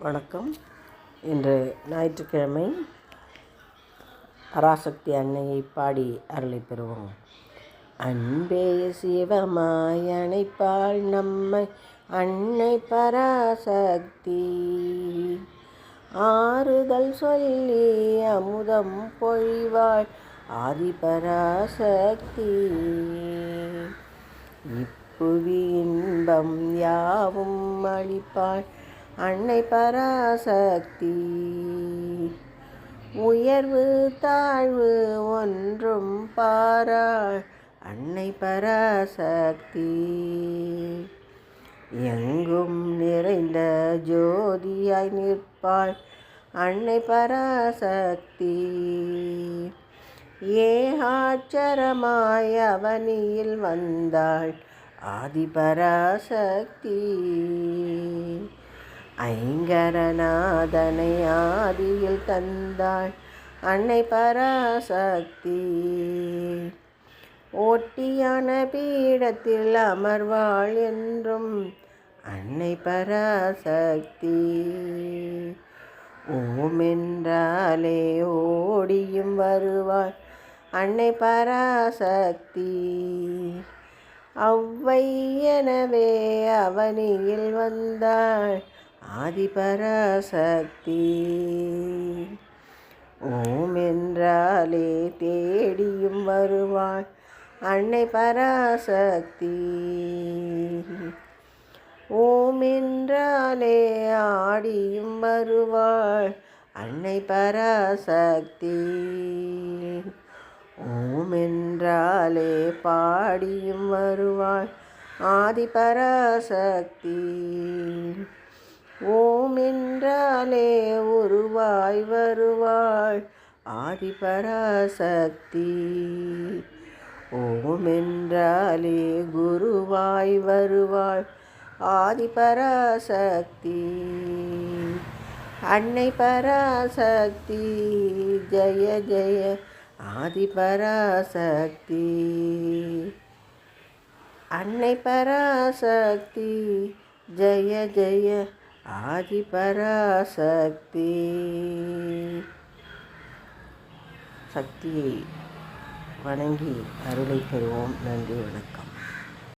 வணக்கம். இன்று ஞாயிற்றுக்கிழமை பராசக்தி அன்னையை பாடி அருளை பெறுவோம். அன்பே சிவமாய் அணைப்பாள் நம்மை அன்னை பராசக்தி, ஆறுதல் சொல்லி அமுதம் பொழிவாள் ஆதி பராசக்தி, இப்புவி இன்பம் யாவும் அளிப்பாள் அன்னை பராசக்தி, உயர்வு தாழ்வு ஒன்றும் பாராள் அன்னை பராசக்தி, எங்கும் நிறைந்த ஜோதியாய் நிற்பாள் அன்னை பராசக்தி, ஏகாட்சரமாய் அவனியில் வந்தாள் ஆதி பராசக்தி, ஐங்கரநாதனை ஆதியில் தந்தாள் அன்னை பராசக்தி, ஓட்டியான பீடத்தில் அமர்வாள் என்றும் அன்னை பராசக்தி, ஓம் என்றாலே ஓடியும் வருவாள் அன்னை பராசக்தி, அவ்வை எனவே அவனியில் வந்தாள் ஆதி பராசக்தி, ஓம் என்றாலே தேடியும் வருவாள் அன்னை பராசக்தி, ஓம் என்றாலே ஆடியும் வருவாள் அன்னை பராசக்தி, ஓம் என்றாலே பாடியும் வருவாள் ஆதி பராசக்தி, ஓம் என்றாலே உருவாய் வருவாள் ஆதி பராசக்தி, ஓம் என்றாலே குருவாய் வருவாள் ஆதி பராசக்தி, அன்னை பராசக்தி ஜெய ஜெய ஆதி பராசக்தி, அன்னை பராசக்தி ஜெய ஜெய ஆதி பராசக்தி. சக்தியை வணங்கி அருளை பெறுவோம். நன்றி, வணக்கம்.